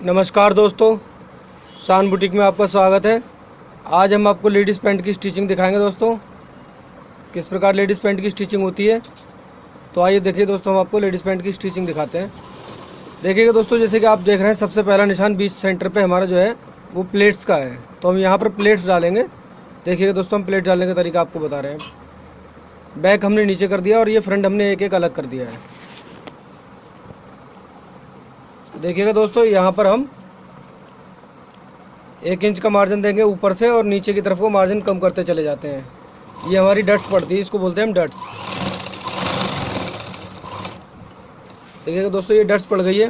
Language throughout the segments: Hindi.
नमस्कार दोस्तों, शान बुटीक में आपका स्वागत है। आज हम आपको लेडीज़ पैंट की स्टिचिंग दिखाएंगे दोस्तों, किस प्रकार लेडीज़ पैंट की स्टिचिंग होती है। तो आइए देखिए दोस्तों, हम आपको लेडीज़ पैंट की स्टिचिंग दिखाते हैं। देखिएगा दोस्तों, जैसे कि आप देख रहे हैं, सबसे पहला निशान बीच सेंटर पे हमारा जो है वो प्लेट्स का है। तो हम यहाँ पर प्लेट्स डालेंगे। देखिएगा दोस्तों, हम प्लेट डालने का तरीका आपको बता रहे हैं। बैक हमने नीचे कर दिया और ये फ्रंट हमने एक एक अलग कर दिया है। देखिएगा दोस्तों, यहाँ पर हम 1 इंच का मार्जिन देंगे ऊपर से और नीचे की तरफ को मार्जिन कम करते चले जाते हैं। ये हमारी डट्स पड़ती है, इसको बोलते हैं हम डट्स। देखिएगा दोस्तों, ये डट्स पड़ गई है।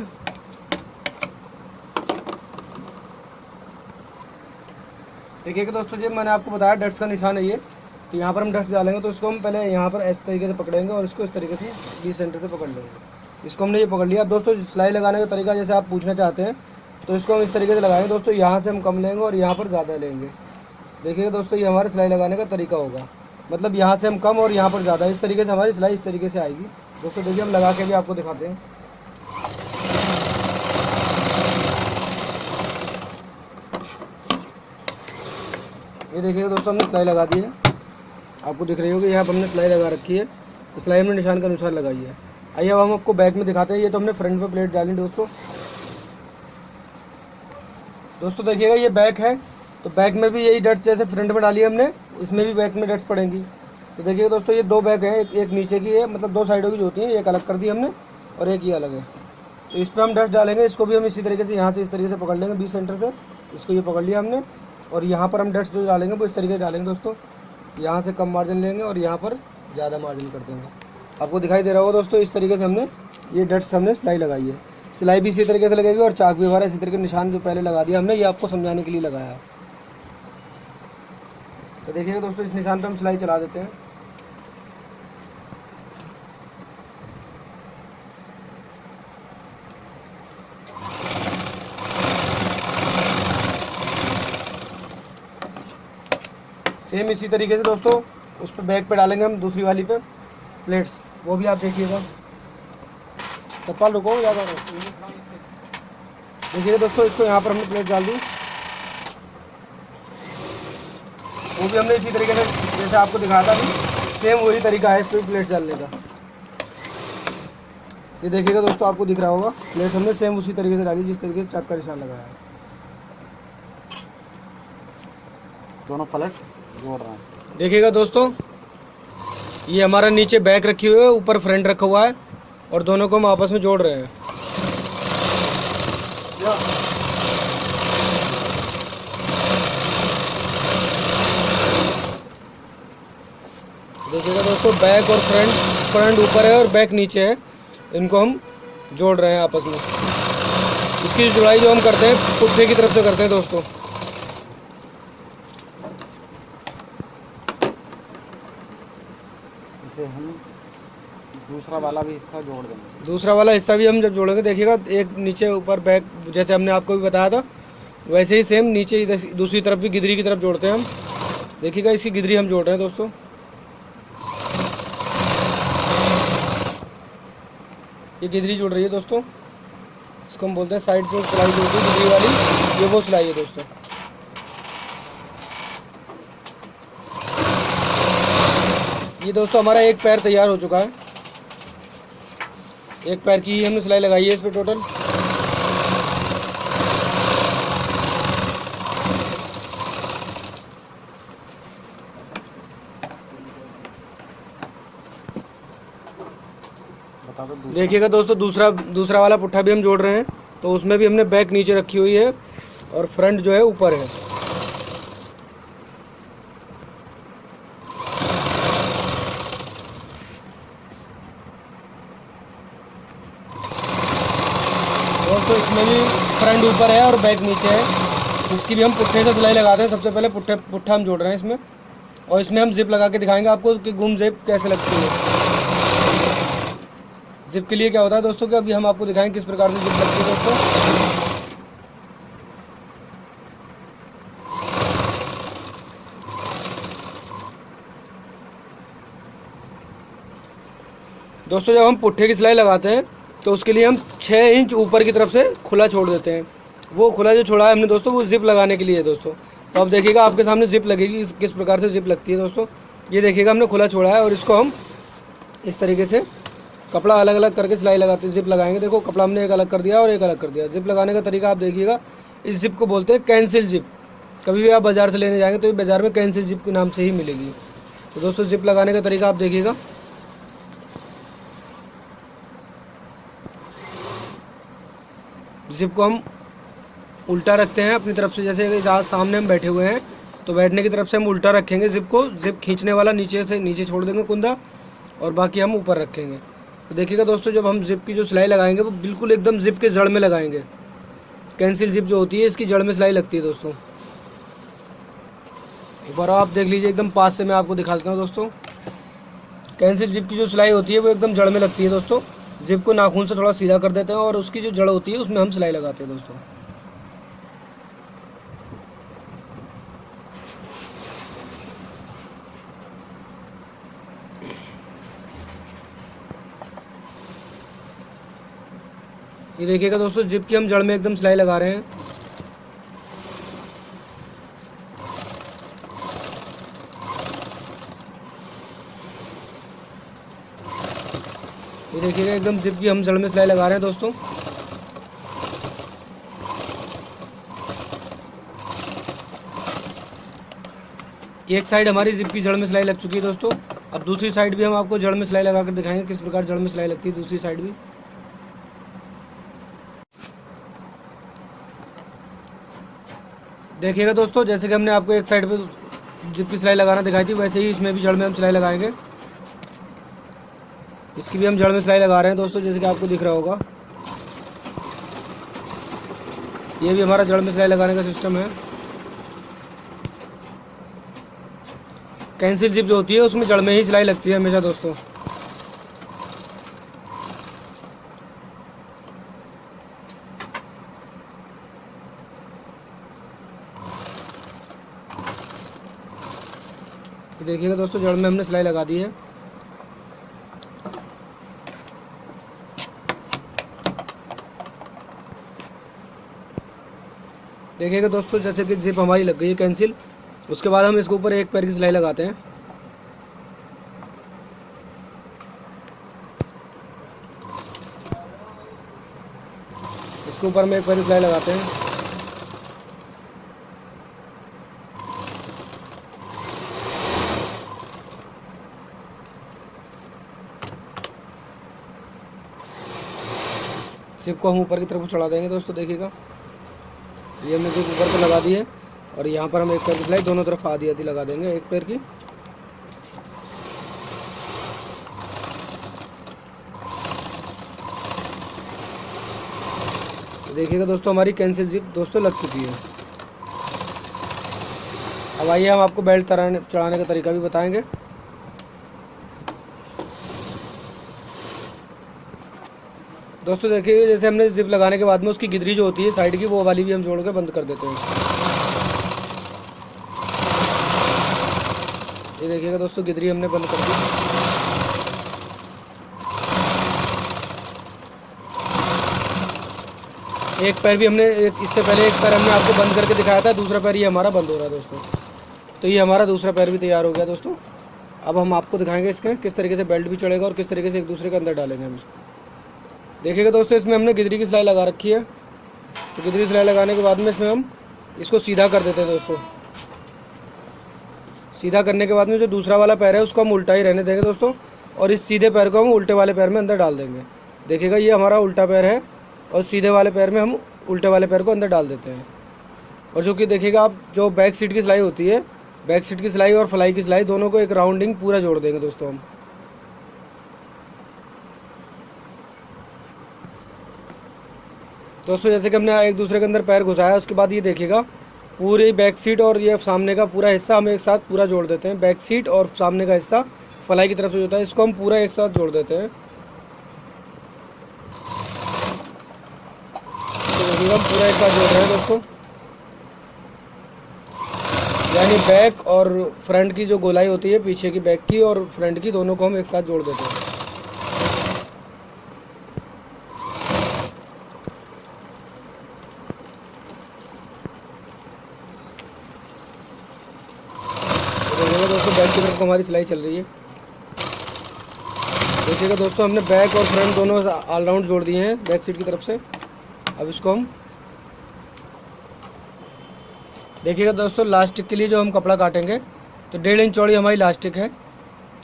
देखिएगा दोस्तों, जो मैंने आपको बताया डट्स का निशान है ये। तो यहाँ पर हम डट्स डालेंगे तो इसको हम पहले यहाँ पर इस तरीके से पकड़ेंगे और इसको इस तरीके से बीच सेंटर से पकड़ लेंगे। इसको हमने ये पकड़ लिया। अब दोस्तों, सिलाई लगाने का तरीका जैसे आप पूछना चाहते हैं तो इसको हम इस तरीके से लगाएंगे दोस्तों। यहाँ से हम कम लेंगे और यहाँ पर ज़्यादा लेंगे। देखिएगा दोस्तों, ये हमारे सिलाई लगाने का तरीका होगा। मतलब यहाँ से हम कम और यहाँ पर ज़्यादा, इस तरीके से हमारी सिलाई इस तरीके से आएगी। दोस्तों देखिए, हम लगा के भी आपको दिखाते हैं। ये देखिएगा दोस्तों, हमने सिलाई लगा दी है। आपको दिख रही होगी, यहाँ पर हमने सिलाई लगा रखी है। तो सिलाई हमने निशान के अनुसार लगाई है। आइए अब हम आपको बैक में दिखाते हैं। ये तो हमने फ्रंट पे प्लेट डाली दोस्तों। देखिएगा, ये बैक है। तो बैक में भी यही डट्स जैसे फ्रंट में डाली है हमने, इसमें भी बैक में डट्स पड़ेंगी। तो देखिए दोस्तों, ये 2 बैक हैं, एक नीचे की है, मतलब 2 साइडों की जो होती है, एक अलग कर दी हमने और एक ये अलग है। तो इस पर हम डट्स डालेंगे। इसको भी हम इसी तरीके से यहाँ से इस तरीके से पकड़ लेंगे बीच सेंटर से। इसको ये पकड़ लिया हमने और यहाँ पर हम डट्स जो डालेंगे वो इस तरीके से डालेंगे दोस्तों। यहाँ से कम मार्जिन लेंगे और यहाँ पर ज़्यादा मार्जिन कर देंगे। आपको दिखाई दे रहा होगा दोस्तों, इस तरीके से हमने ये डट्स हमने सिलाई लगाई है। सिलाई भी इसी तरीके से लगेगी और चाक भी हमारा इसी तरीके निशान जो पहले लगा दिया हमने, ये आपको समझाने के लिए लगाया है। तो देखिएगा दोस्तों, इस निशान पे हम सिलाई चला देते हैं। सेम इसी तरीके से दोस्तों उस पर बैक पे डालेंगे हम दूसरी वाली पे प्लेट्स, वो भी आप देखिएगा। तत्काल रुको ज़्यादा। देखिए दोस्तों, इसको यहाँ पर हमने प्लेट डाल दी। वो भी हमने इसी तरीके से जैसे आपको दिखाया था, सेम वही तरीका है इस पर प्लेट डालने का। ये देखिएगा दोस्तों, आपको दिख रहा होगा, प्लेट हमने सेम उसी तरीके से डाली जिस तरीके से चाक का निशान लगाया है। दोनों प्लेट जोड़ रहे हैं। देखिएगा दोस्तों, ये हमारा नीचे बैक रखी हुई है, ऊपर फ्रंट रखा हुआ है और दोनों को हम आपस में जोड़ रहे हैं। देखिएगा दोस्तों, बैक और फ्रंट ऊपर है और बैक नीचे है, इनको हम जोड़ रहे हैं आपस में। इसकी जुड़ाई जो हम करते हैं पुट्ठे की तरफ से करते हैं दोस्तों। इसे हम दूसरा वाला भी हिस्सा जोड़ देंगे। दूसरा वाला हिस्सा भी हम जब जोड़ेंगे, देखिएगा एक नीचे ऊपर बैक, जैसे हमने आपको भी बताया था वैसे ही सेम नीचे दूसरी तरफ भी गिदरी की तरफ जोड़ते हैं हम। देखिएगा, इसकी गिदरी हम जोड़ रहे हैं दोस्तों। ये गिदरी जुड़ रही है दोस्तों, इसको हम बोलते हैं साइड से सिलाई जो होती है गिदरी वाली, ये वो सिलाई है दोस्तों। ये दोस्तों हमारा एक पैर तैयार हो चुका है। एक पैर की ही हमने सिलाई लगाई है इस पे टोटल। देखिएगा दोस्तों, दूसरा वाला पुट्ठा भी हम जोड़ रहे हैं। तो उसमें भी हमने बैक नीचे रखी हुई है और फ्रंट जो है ऊपर है। दोस्तों इसमें भी फ्रंट ऊपर है और बैक नीचे है। इसकी भी हम पुट्ठे से सिलाई लगाते हैं। सबसे पहले पुट्ठा हम जोड़ रहे हैं इसमें, और इसमें हम जिप लगा के दिखाएंगे आपको कि गुम जिप कैसे लगती है। जिप के लिए क्या होता है दोस्तों, कि अभी हम आपको दिखाएंगे किस प्रकार से जिप लगती है दोस्तों। जब हम पुट्ठे की सिलाई लगाते हैं तो उसके लिए हम 6 इंच ऊपर की तरफ से खुला छोड़ देते हैं वो खुला जो छोड़ा है हमने दोस्तों, वो जिप लगाने के लिए है दोस्तों। तो अब देखिएगा आपके सामने जिप लगेगी, किस प्रकार से जिप लगती है दोस्तों। ये देखिएगा हमने खुला छोड़ा है और इसको हम इस तरीके से कपड़ा अलग अलग करके सिलाई लगाते हैं, जिप लगाएंगे। देखो कपड़ा हमने एक अलग कर दिया और एक अलग कर दिया। जिप लगाने का तरीका आप देखिएगा, इस जिप को बोलते हैं कैंसिल जिप। कभी भी आप बाज़ार से लेने जाएंगे तो ये बाज़ार में कैंसिल जिप के नाम से ही मिलेगी। तो दोस्तों जिप लगाने का तरीका आप देखिएगा। जिप को हम उल्टा रखते हैं अपनी तरफ से, जैसे जहाँ सामने हम बैठे हुए हैं तो बैठने की तरफ से हम उल्टा रखेंगे जिप को। जिप खींचने वाला नीचे से नीचे छोड़ देंगे कुंदा, और बाकी हम ऊपर रखेंगे। तो देखिएगा दोस्तों, जब हम जिप की जो सिलाई लगाएंगे वो बिल्कुल एकदम जिप के जड़ में लगाएंगे। कैंसिल जिप जो होती है इसकी जड़ में सिलाई लगती है दोस्तों। एक बार आप देख लीजिए, एकदम पास से मैं आपको दिखा देता हूँ दोस्तों। कैंसिल जिप की जो सिलाई होती है वो एकदम जड़ में लगती है दोस्तों। जिप को नाखून से थोड़ा सीधा कर देते हैं और उसकी जो जड़ होती है उसमें हम सिलाई लगाते हैं दोस्तों। ये देखिएगा दोस्तों, जिप की हम जड़ में एकदम सिलाई लगा रहे हैं। ये देखिएगा एकदम जिप की हम जड़ में सिलाई लगा रहे हैं दोस्तों। एक साइड हमारी जिप की जड़ में सिलाई लग चुकी है दोस्तों। अब दूसरी साइड भी हम आपको जड़ में सिलाई लगा कर दिखाएंगे, किस प्रकार जड़ में सिलाई लगती है दूसरी साइड भी। देखिएगा दोस्तों, जैसे कि हमने आपको एक साइड पे जिप की सिलाई लगाना दिखाई थी, वैसे ही इसमें भी जड़ में हम सिलाई लगाएंगे। इसकी भी हम जड़ में सिलाई लगा रहे हैं दोस्तों, जैसे कि आपको दिख रहा होगा। ये भी हमारा जड़ में सिलाई लगाने का सिस्टम है। कैंसिल जिप जो होती है उसमें जड़ में ही सिलाई लगती है हमेशा दोस्तों। देखिएगा दोस्तों, जड़ में हमने सिलाई लगा दी है। देखिएगा दोस्तों, जैसे कि जिप हमारी लग गई है कैंसिल। उसके बाद हम इसके ऊपर एक पैर की सिलाई लगाते हैं। इसके ऊपर हम एक पैर की सिलाई लगाते हैं। जिप को हम ऊपर की तरफ चढ़ा देंगे दोस्तों। देखिएगा, ये हमने जिप ऊपर को लगा दी है और यहाँ पर हम एक पैर की सिलाई दोनों तरफ आधी आधी लगा देंगे एक पैर की। देखिएगा दोस्तों, हमारी कैंसिल जिप दोस्तों लग चुकी है। अब आइए हम आपको बेल्ट चढ़ाने का तरीका भी बताएंगे। दोस्तों देखिए, जैसे हमने जिप लगाने के बाद में उसकी गिदरी जो होती है साइड की, वो वाली भी हम जोड़ के बंद कर देते हैं। ये देखिएगा दोस्तों, गिदरी हमने बंद कर दी। एक पैर भी हमने इससे पहले एक पैर हमने आपको बंद करके दिखाया था, दूसरा पैर ये हमारा बंद हो रहा है दोस्तों। तो ये हमारा दूसरा पैर भी तैयार हो गया दोस्तों। अब हम आपको दिखाएंगे इसके किस तरीके से बेल्ट भी चढ़ेगा और किस तरीके से एक दूसरे के अंदर डालेंगे हम इसको। देखिएगा दोस्तों, इसमें हमने गिदरी की सिलाई लगा रखी है। तो गिदरी सिलाई लगाने के बाद में इसमें हम इसको सीधा कर देते हैं दोस्तों। सीधा करने के बाद में जो दूसरा वाला पैर है उसको हम उल्टा ही रहने देंगे दोस्तों, और इस सीधे पैर को हम उल्टे वाले पैर में अंदर डाल देंगे। देखिएगा, ये हमारा उल्टा पैर है और सीधे वाले पैर में हम उल्टे वाले पैर को अंदर डाल देते हैं। और जो कि देखिएगा आप, जो बैक सीट की सिलाई होती है, बैक सीट की सिलाई और फ्लाई की सिलाई दोनों को एक राउंडिंग पूरा जोड़ देंगे दोस्तों हम। दोस्तों जैसे कि हमने एक दूसरे के अंदर पैर घुसाया, उसके बाद ये देखिएगा पूरी बैक सीट और ये सामने का पूरा हिस्सा हम एक साथ पूरा जोड़ देते हैं। बैक सीट और सामने का हिस्सा फ्लाई की तरफ से होता है, इसको हम पूरा एक साथ जोड़ देते हैं। तो देखिएगा हम पूरा एक साथ जोड़ रहे हैं दोस्तों, यानी बैक और फ्रंट की जो गोलाई होती है, पीछे की बैक की और फ्रंट की, दोनों को हम एक साथ जोड़ देते हैं। दोस्तों बैक की तरफ को हमारी सिलाई चल रही है। देखिएगा दोस्तों हमने बैक और फ्रंट दोनों ऑल राउंड जोड़ दिए हैं बैक सीट की तरफ से। अब इसको हम देखिएगा दोस्तों लास्टिक के लिए जो हम कपड़ा काटेंगे तो 1.5 इंच चौड़ी हमारी लास्टिक है,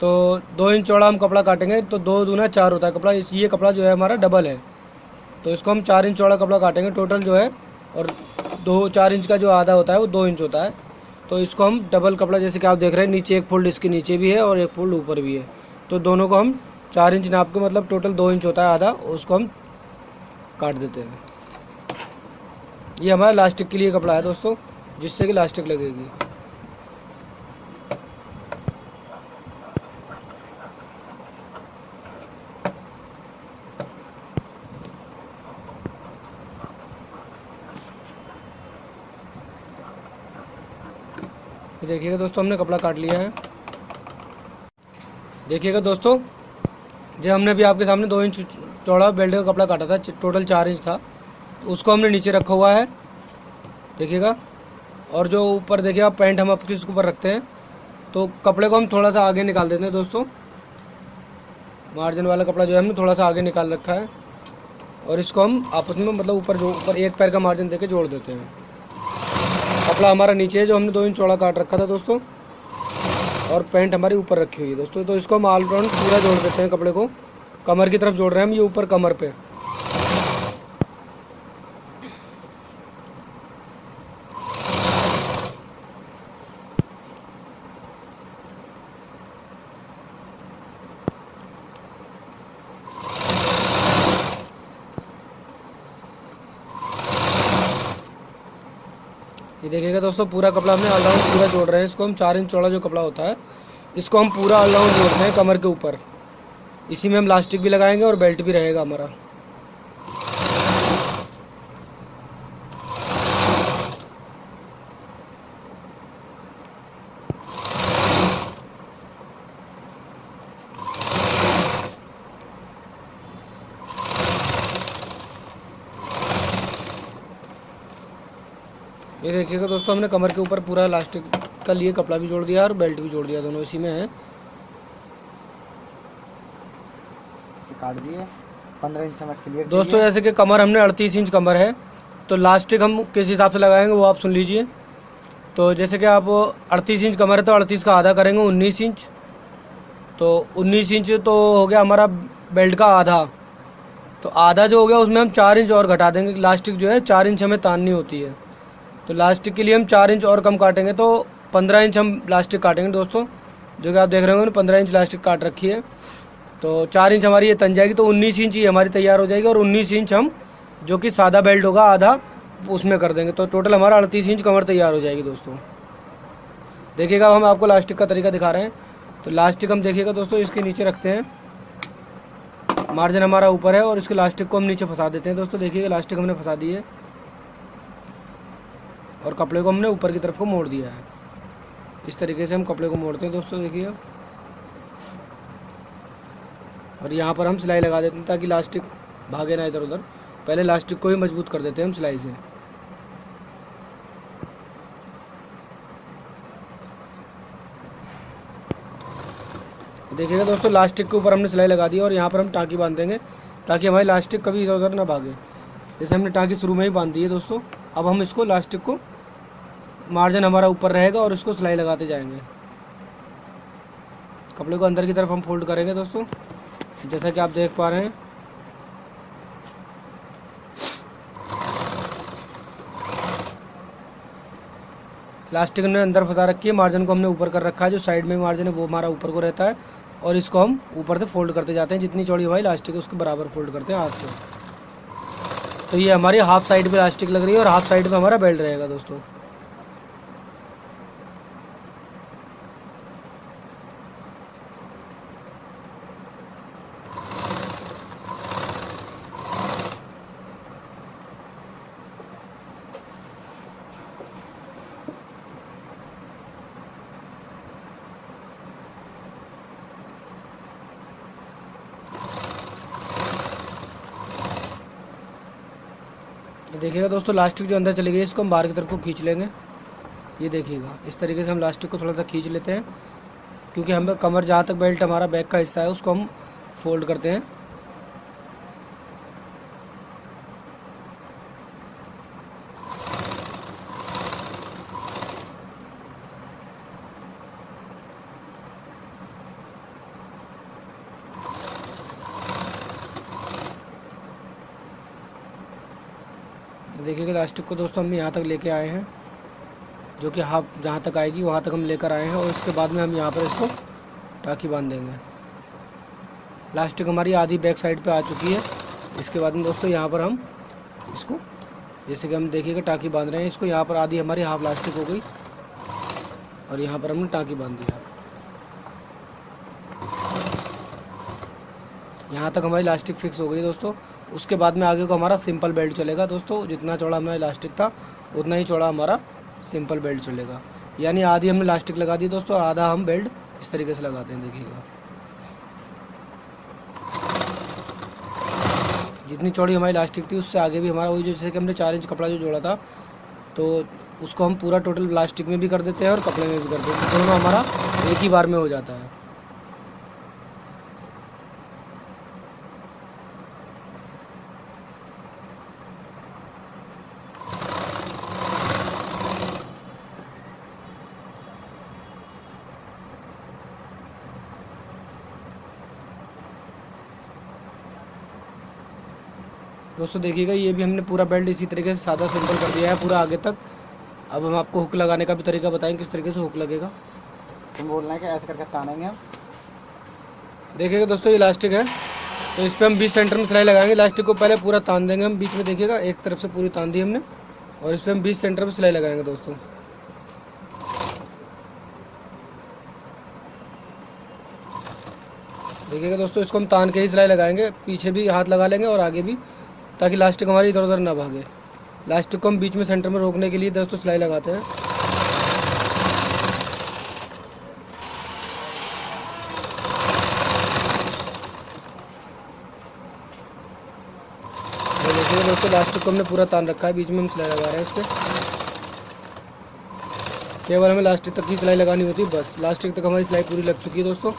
तो 2 इंच चौड़ा हम कपड़ा काटेंगे तो 2 दूना 4 होता है कपड़ा। ये कपड़ा जो है हमारा डबल है, तो इसको हम 4 इंच चौड़ा कपड़ा काटेंगे टोटल जो है, और 4 इंच का जो आधा होता है वो 2 इंच होता है। तो इसको हम डबल कपड़ा जैसे कि आप देख रहे हैं, नीचे एक फोल्ड इसके नीचे भी है और एक फोल्ड ऊपर भी है, तो दोनों को हम 4 इंच नाप के, मतलब टोटल 2 इंच होता है आधा, उसको हम काट देते हैं। ये हमारा लास्टिक के लिए कपड़ा है दोस्तों, जिससे कि लास्टिक लगेगी। देखिएगा दोस्तों हमने कपड़ा काट लिया है। देखिएगा दोस्तों जो हमने अभी आपके सामने 2 इंच चौड़ा बेल्ट का कपड़ा काटा था, टोटल 4 इंच था, तो उसको हमने नीचे रखा हुआ है। देखिएगा, और जो ऊपर देखिए आप पैंट हम आपके इसके ऊपर रखते हैं, तो कपड़े को हम थोड़ा सा आगे निकाल देते हैं दोस्तों। मार्जिन वाला कपड़ा जो है हमने थोड़ा सा आगे निकाल रखा है, और इसको हम आपस में मतलब ऊपर एक पैर का मार्जिन देके जोड़ देते हैं। कपड़ा हमारा नीचे है जो हमने 2 इंच चौड़ा काट रखा था दोस्तों, और पैंट हमारी ऊपर रखी हुई है दोस्तों। तो इसको हम ऑल राउंड पूरा जोड़ देते हैं, कपड़े को कमर की तरफ जोड़ रहे हैं हम, ये ऊपर कमर पे। ये देखिएगा दोस्तों पूरा कपड़ा हमने ऑल राउंड पूरा जोड़ रहे हैं। इसको हम 4 इंच चौड़ा जो कपड़ा होता है, इसको हम पूरा ऑल राउंड जोड़ रहे हैं कमर के ऊपर। इसी में हम लास्टिक भी लगाएंगे और बेल्ट भी रहेगा हमारा। ये देखिएगा दोस्तों हमने कमर के ऊपर पूरा लास्टिक का लिए कपड़ा भी जोड़ दिया और बेल्ट भी जोड़ दिया, दोनों इसी में है। काट दिए 15 इंच में क्लियर दोस्तों जैसे कि कमर हमने 38 इंच कमर है, तो लास्टिक हम किस हिसाब से लगाएंगे वो आप सुन लीजिए। तो जैसे कि आप 38 इंच कमर है तो 38 का आधा करेंगे 19 इंच, तो 19 इंच तो हो गया हमारा बेल्ट का आधा। तो आधा जो हो गया उसमें हम 4 इंच और घटा देंगे। लास्टिक जो है 4 इंच हमें ताननी होती है, तो लास्टिक के लिए हम 4 इंच और कम काटेंगे, तो 15 इंच हम लास्टिक काटेंगे दोस्तों। जो कि आप देख रहे होंगे 15 इंच लास्टिक काट रखी है, तो 4 इंच हमारी ये तन जाएगी, तो 19 इंच ही हमारी तैयार हो जाएगी। और 19 इंच हम जो कि सादा बेल्ट होगा आधा उसमें कर देंगे, तो टोटल हमारा 38 इंच कमर तैयार हो जाएगी दोस्तों। देखिएगा हम आपको लास्टिक का तरीका दिखा रहे हैं। तो लास्टिक हम देखिएगा दोस्तों इसके नीचे रखते हैं, मार्जिन हमारा ऊपर है और इसके लास्टिक को हम नीचे फंसा देते हैं दोस्तों। देखिएगा लास्टिक हमने फंसा दी है और कपड़े को हमने ऊपर की तरफ को मोड़ दिया है। इस तरीके से हम कपड़े को मोड़ते हैं दोस्तों, देखिए। और यहाँ पर हम सिलाई लगा देते हैं ताकि लास्टिक भागे ना इधर उधर। पहले लास्टिक को ही मजबूत कर देते हैं हम सिलाई से। देखिएगा दोस्तों लास्टिक के ऊपर हमने सिलाई लगा दी और यहाँ पर हम टाँकी बांध देंगे ताकि हमारी लास्टिक कभी इधर उधर ना भागे। जैसे हमने टाँकी शुरू में ही बांध दी है दोस्तों, अब हम इसको लास्टिक को, मार्जिन हमारा ऊपर रहेगा और इसको सिलाई लगाते जाएंगे। कपड़े को अंदर की तरफ हम फोल्ड करेंगे दोस्तों, जैसा कि आप देख पा रहे हैं। लास्टिक ने अंदर फंसा रखी है, मार्जिन को हमने ऊपर कर रखा है। जो साइड में मार्जिन है वो हमारा ऊपर को रहता है, और इसको हम ऊपर से फोल्ड करते जाते हैं। जितनी चौड़ी हमारी लास्टिक है उसके बराबर फोल्ड करते हैं हाथ से। तो ये हमारी हाफ साइड पे लास्टिक लग रही है और हाफ साइड पे हमारा बेल्ट रहेगा दोस्तों। देखिएगा दोस्तों लास्टिक जो अंदर चली गई इसको हम बाहर की तरफ को खींच लेंगे। ये देखिएगा इस तरीके से हम लास्टिक को थोड़ा सा खींच लेते हैं क्योंकि हमें कमर जहाँ तक बेल्ट हमारा बैक का हिस्सा है उसको हम फोल्ड करते हैं। देखिएगा इलास्टिक को दोस्तों हम यहाँ तक लेके आए हैं, जो कि हाफ जहाँ तक आएगी वहाँ तक हम लेकर आए हैं, और इसके बाद में हम यहाँ पर इसको टाँकी बांध देंगे। इलास्टिक हमारी आधी बैक साइड पे आ चुकी है। इसके बाद में दोस्तों यहाँ पर हम इसको, जैसे कि हम देखिएगा टाँकी बांध रहे हैं इसको, यहाँ पर आधी हमारी हाफ इलास्टिक हो गई और यहाँ पर हमने टाँकी बांध दिया। यहाँ तक हमारी इलास्टिक फिक्स हो गई दोस्तों। उसके बाद में आगे को हमारा सिंपल बेल्ट चलेगा दोस्तों। जितना चौड़ा हमारा इलास्टिक था उतना ही चौड़ा हमारा सिंपल बेल्ट चलेगा। यानी आधी हमने इलास्टिक लगा दी दोस्तों, आधा हम बेल्ट इस तरीके से लगाते हैं। देखिएगा जितनी चौड़ी हमारी इलास्टिक थी उससे आगे भी हमारा वही, जैसे कि हमने 4 इंच कपड़ा जो जोड़ा था तो उसको हम पूरा टोटल इलास्टिक में भी कर देते हैं और कपड़े में भी कर देते हैं, दोनों हमारा एक ही बार में हो जाता है। दोस्तों देखिएगा ये भी हमने पूरा बेल्ट इसी तरीके से सादा सिंपल कर दिया है पूरा आगे तक। अब हम आपको हुक लगाने का भी तरीका बताएंगे किस तरीके से हुक लगेगा। तुम बोलना है कि ऐसे करके तानेंगे हम। देखिएगा दोस्तों ये इलास्टिक है तो इस पर हम 20 सेंटर में सिलाई लगाएंगे। इलास्टिक को पहले पूरा तान देंगे हम बीच में, देखिएगा एक तरफ से पूरी तान दी हमने, और इस पर हम 20 सेंटर में सिलाई लगाएंगे दोस्तों। देखिएगा दोस्तों इसको हम तान के ही सिलाई लगाएंगे, पीछे भी हाथ लगा लेंगे और आगे भी, ताकि इलास्टिक हमारी इधर उधर ना भागे। इलास्टिक को हम बीच में सेंटर में रोकने के लिए दोस्तों सिलाई लगाते हैं। देखिए दोस्तों इलास्टिक को हमने पूरा तान रखा है, बीच में हम सिलाई लगा रहे हैं इसके। केवल हमें इलास्टिक तक की सिलाई लगानी होती है बस। इलास्टिक तक हमारी सिलाई पूरी लग चुकी है दोस्तों।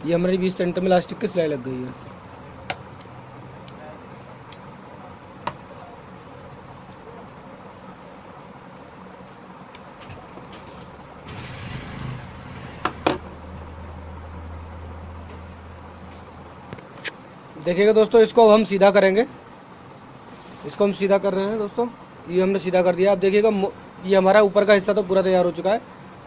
ये हमारी 20 सेंटर में इलास्टिक की सिलाई लग गई है। देखिएगा दोस्तों इसको अब हम सीधा करेंगे। इसको हम सीधा कर रहे हैं दोस्तों, ये हमने सीधा कर दिया। अब देखिएगा ये हमारा ऊपर का हिस्सा तो पूरा तैयार हो चुका है,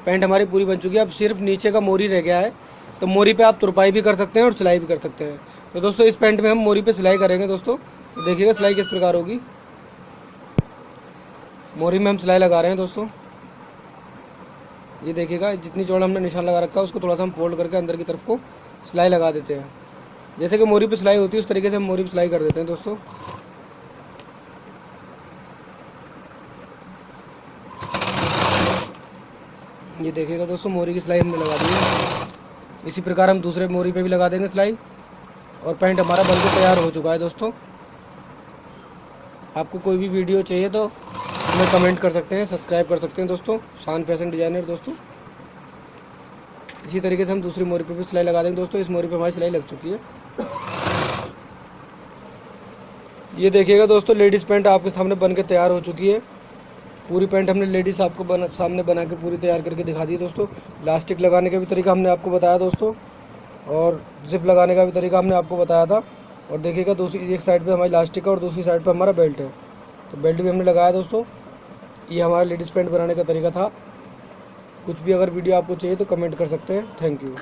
पैंट हमारी पूरी बन चुकी है। अब सिर्फ नीचे का मोरी रह गया है, तो मोरी पे आप तुरपाई भी कर सकते हैं और सिलाई भी कर सकते हैं। तो दोस्तों इस पैंट में हम मोरी पे सिलाई करेंगे दोस्तों। तो देखिएगा सिलाई किस प्रकार होगी। मोरी में हम सिलाई लगा रहे हैं दोस्तों। ये देखिएगा जितनी चौड़ा हमने निशान लगा रखा है उसको थोड़ा सा हम फोल्ड करके अंदर की तरफ को सिलाई लगा देते हैं। जैसे कि मोरी पे सिलाई होती है उस तरीके से हम मोरी पे सिलाई कर देते हैं दोस्तों। ये देखिएगा दोस्तों मोरी की सिलाई हमने लगा दी है। इसी प्रकार हम दूसरे मोरी पे भी लगा देंगे सिलाई, और पैंट हमारा बनकर तैयार हो चुका है दोस्तों। आपको कोई भी वीडियो चाहिए तो हमें कमेंट कर सकते हैं, सब्सक्राइब कर सकते हैं दोस्तों, शान फैशन डिजाइनर दोस्तों। इसी तरीके से हम दूसरी मोरी पे भी सिलाई लगा देंगे दोस्तों। इस मोरी पे हमारी सिलाई लग चुकी है। ये देखिएगा दोस्तों लेडीज़ पैंट आपके सामने बन के तैयार हो चुकी है। पूरी पैंट हमने लेडीज़ आपको सामने बना के पूरी तैयार करके दिखा दी दोस्तों। इलास्टिक लगाने का भी तरीका हमने आपको बताया दोस्तों, और जिप लगाने का भी तरीका हमने आपको बताया था। और देखिएगा दूसरी एक साइड पे हमारी इलास्टिक है और दूसरी साइड पे हमारा बेल्ट है, तो बेल्ट भी हमने लगाया दोस्तों। ये हमारा लेडीज़ पैंट बनाने का तरीका था। कुछ भी अगर वीडियो आपको चाहिए तो कमेंट कर सकते हैं। Thank you.